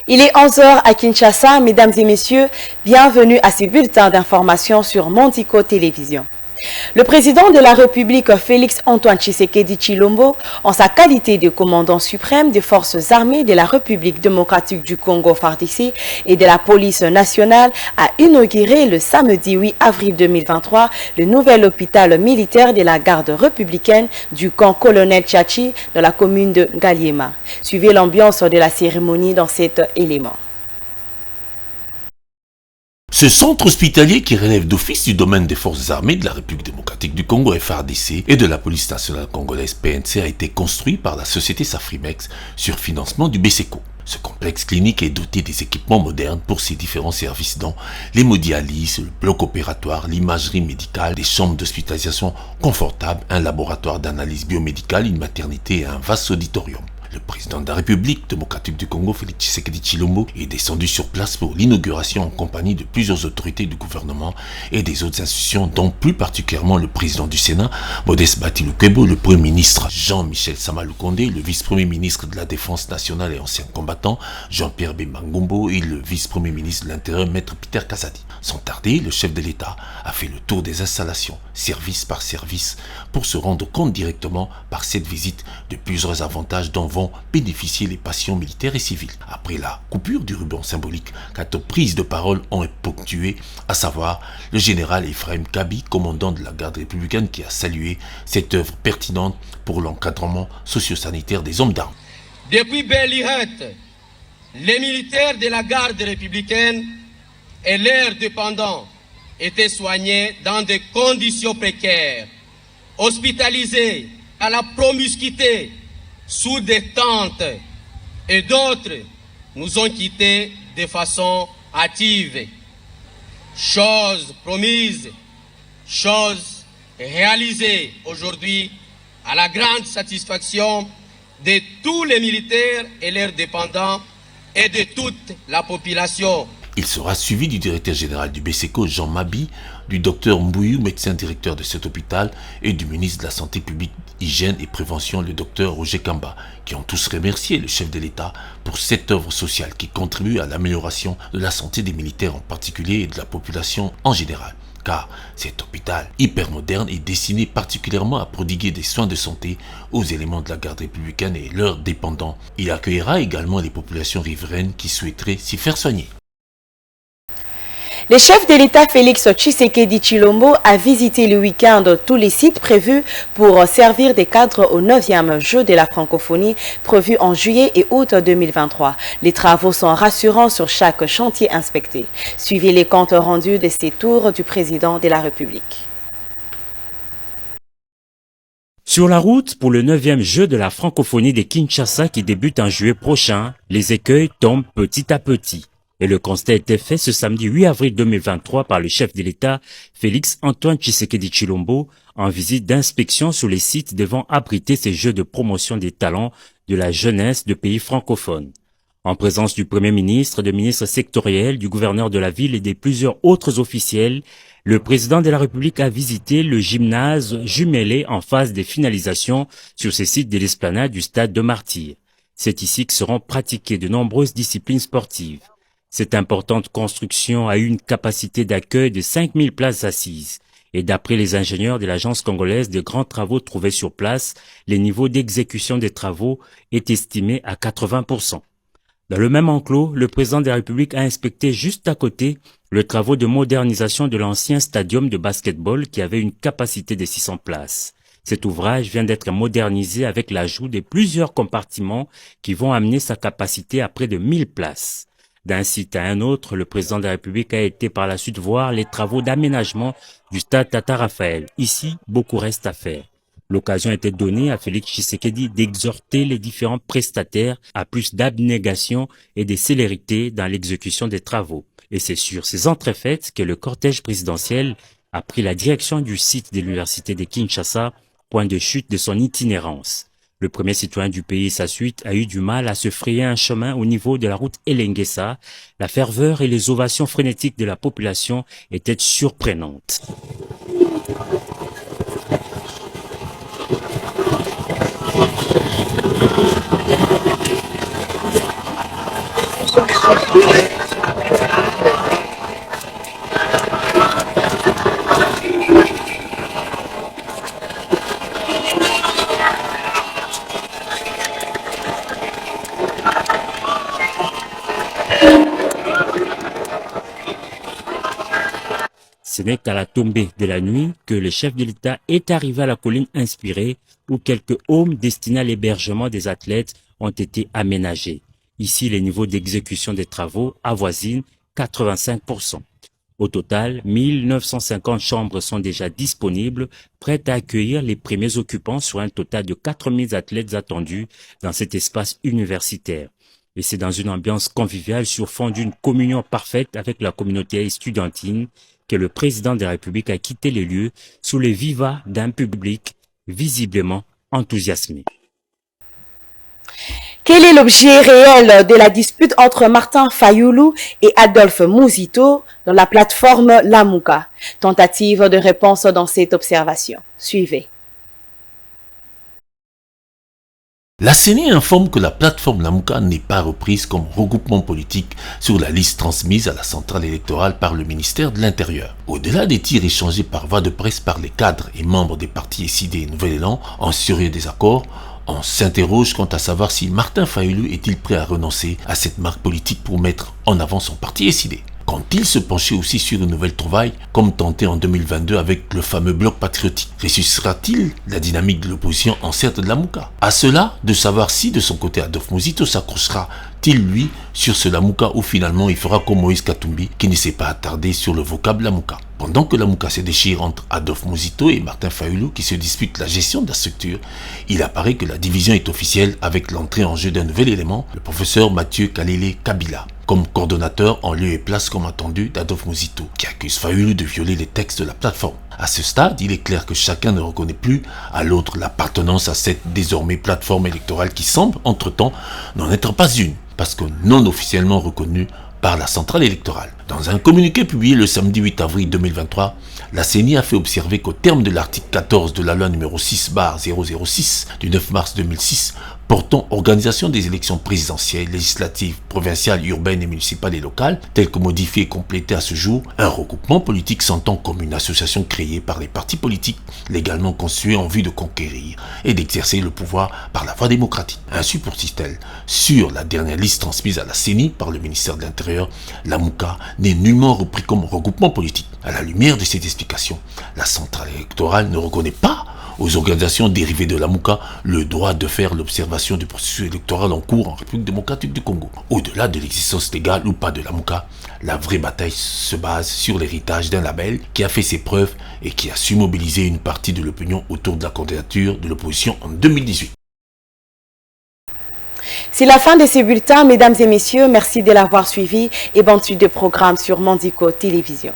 Il est 11 heures à Kinshasa. Mesdames et messieurs, bienvenue à ce bulletin d'information sur Montico Télévision. Le président de la République, Félix Antoine Tshisekedi Tshilombo, en sa qualité de commandant suprême des forces armées de la République démocratique du Congo FARDC et de la police nationale, a inauguré le samedi 8 avril 2023 le nouvel hôpital militaire de la garde républicaine du camp Colonel Tchachi dans la commune de Ngaliema. Suivez l'ambiance de la cérémonie dans cet élément. Ce centre hospitalier qui relève d'office du domaine des forces armées de la République démocratique du Congo FARDC et de la police nationale congolaise PNC a été construit par la société Safrimex sur financement du BSECO. Ce complexe clinique est doté des équipements modernes pour ses différents services dont l'hémodialyse, le bloc opératoire, l'imagerie médicale, des chambres d'hospitalisation confortables, un laboratoire d'analyse biomédicale, une maternité et un vaste auditorium. Le président de la République démocratique du Congo, Félix Tshisekedi Tshilombo, est descendu sur place pour l'inauguration en compagnie de plusieurs autorités du gouvernement et des autres institutions, dont plus particulièrement le président du Sénat, Modeste Batilukebo, le premier ministre Jean-Michel Sama-Lukonde, le vice-premier ministre de la Défense nationale et ancien combattant Jean-Pierre Bemba Ngombo et le vice-premier ministre de l'Intérieur, Maître Peter Kazadi. Sans tarder, le chef de l'État a fait le tour des installations, service par service, pour se rendre compte directement par cette visite de plusieurs avantages dont vont bénéficier les patients militaires et civils. Après la coupure du ruban symbolique, 4 prises de parole ont été ponctuées, à savoir le général Ephraim Kabi, commandant de la garde républicaine, qui a salué cette œuvre pertinente pour l'encadrement socio-sanitaire des hommes d'armes. Depuis Belle Lurette, les militaires de la garde républicaine et leurs dépendants étaient soignés dans des conditions précaires, hospitalisés à la promiscuité, sous des tentes, et d'autres nous ont quittés de façon hâtive. Chose promise, chose réalisée aujourd'hui à la grande satisfaction de tous les militaires et leurs dépendants et de toute la population. Il sera suivi du directeur général du BSECO, Jean Mabi, du docteur Mbouyou, médecin directeur de cet hôpital, et du ministre de la Santé publique, Hygiène et Prévention, le docteur Roger Kamba, qui ont tous remercié le chef de l'État pour cette œuvre sociale qui contribue à l'amélioration de la santé des militaires en particulier et de la population en général. Car cet hôpital hyper moderne est destiné particulièrement à prodiguer des soins de santé aux éléments de la garde républicaine et leurs dépendants. Il accueillera également les populations riveraines qui souhaiteraient s'y faire soigner. Le chef de l'État Félix Tshisekedi Tshilombo a visité le week-end tous les sites prévus pour servir des cadres au 9e jeu de la francophonie prévu en juillet et août 2023. Les travaux sont rassurants sur chaque chantier inspecté. Suivez les comptes rendus de ces tours du président de la République. Sur la route pour le 9e jeu de la francophonie de Kinshasa qui débute en juillet prochain, les écueils tombent petit à petit. Et le constat était fait ce samedi 8 avril 2023 par le chef de l'État, Félix Antoine Tshisekedi Tshilombo, en visite d'inspection sur les sites devant abriter ces jeux de promotion des talents de la jeunesse de pays francophones. En présence du Premier ministre, de ministres sectoriels, du gouverneur de la ville et de plusieurs autres officiels, le président de la République a visité le gymnase jumelé en phase de finalisation sur ces sites de l'esplanade du stade de Martyrs. C'est ici que seront pratiquées de nombreuses disciplines sportives. Cette importante construction a eu une capacité d'accueil de 5000 places assises. Et d'après les ingénieurs de l'agence congolaise de grands travaux trouvés sur place, les niveaux d'exécution des travaux est estimé à 80%. Dans le même enclos, le président de la République a inspecté juste à côté le travaux de modernisation de l'ancien stadium de basketball qui avait une capacité de 600 places. Cet ouvrage vient d'être modernisé avec l'ajout de plusieurs compartiments qui vont amener sa capacité à près de 1000 places. D'un site à un autre, le président de la République a été par la suite voir les travaux d'aménagement du stade Tata Raphaël. Ici, beaucoup reste à faire. L'occasion était donnée à Félix Tshisekedi d'exhorter les différents prestataires à plus d'abnégation et de célérité dans l'exécution des travaux. Et c'est sur ces entrefaites que le cortège présidentiel a pris la direction du site de l'université de Kinshasa, point de chute de son itinérance. Le premier citoyen du pays et sa suite a eu du mal à se frayer un chemin au niveau de la route Elengessa. La ferveur et les ovations frénétiques de la population étaient surprenantes. Ce n'est qu'à la tombée de la nuit que le chef de l'État est arrivé à la colline inspirée où quelques homes destinés à l'hébergement des athlètes ont été aménagés. Ici, les niveaux d'exécution des travaux avoisinent 85%. Au total, 1950 chambres sont déjà disponibles, prêtes à accueillir les premiers occupants sur un total de 4000 athlètes attendus dans cet espace universitaire. Et c'est dans une ambiance conviviale sur fond d'une communion parfaite avec la communauté estudiantine que le président de la République a quitté les lieux sous les vivas d'un public visiblement enthousiasmé. Quel est l'objet réel de la dispute entre Martin Fayoulou et Adolphe Mouzito dans la plateforme Lamouka? Tentative de réponse dans cette observation. Suivez. La CENI informe que la plateforme Lamouka n'est pas reprise comme regroupement politique sur la liste transmise à la centrale électorale par le ministère de l'Intérieur. Au-delà des tirs échangés par voie de presse par les cadres et membres des partis SID et Nouvel Élan en sérieux désaccord, on s'interroge quant à savoir si Martin Fayoulou est-il prêt à renoncer à cette marque politique pour mettre en avant son parti SID. Quand-il se pencher aussi sur une nouvelle trouvaille, comme tenté en 2022 avec le fameux bloc patriotique? Ressuscitera-t-il la dynamique de l'opposition en certes de Lamouka? À cela, de savoir si de son côté Adolphe Mouzito s'accrochera-t-il lui sur ce Lamouka ou finalement il fera comme Moïse Katumbi qui ne s'est pas attardé sur le vocable Lamouka. Pendant que Lamouka se déchire entre Adolphe Mouzito et Martin Fayoulou qui se disputent la gestion de la structure, il apparaît que la division est officielle avec l'entrée en jeu d'un nouvel élément, le professeur Mathieu Kalele Kabila, comme coordonnateur en lieu et place comme attendu d'Adolphe Mouzito, qui accuse Fayoulou de violer les textes de la plateforme. À ce stade, il est clair que chacun ne reconnaît plus à l'autre l'appartenance à cette désormais plateforme électorale qui semble, entre-temps, n'en être pas une, parce que non officiellement reconnue par la centrale électorale. Dans un communiqué publié le samedi 8 avril 2023, la CENI a fait observer qu'au terme de l'article 14 de la loi numéro 6/006 du 9 mars 2006 portant organisation des élections présidentielles, législatives, provinciales, urbaines et municipales et locales, tel que modifié et complété à ce jour, un regroupement politique s'entend comme une association créée par les partis politiques légalement constitués en vue de conquérir et d'exercer le pouvoir par la voie démocratique. Ainsi poursuit-elle, sur la dernière liste transmise à la CENI par le ministère de l'Intérieur, Lamouka n'est nullement repris comme regroupement politique. À la lumière de cette explication, la centrale électorale ne reconnaît pas aux organisations dérivées de Lamouka le droit de faire l'observation du processus électoral en cours en République démocratique du Congo. Au-delà de l'existence légale ou pas de Lamouka, la vraie bataille se base sur l'héritage d'un label qui a fait ses preuves et qui a su mobiliser une partie de l'opinion autour de la candidature de l'opposition en 2018. C'est la fin de ces bulletins, mesdames et messieurs. Merci de l'avoir suivi et bonne suite de programme sur Mondico Télévision.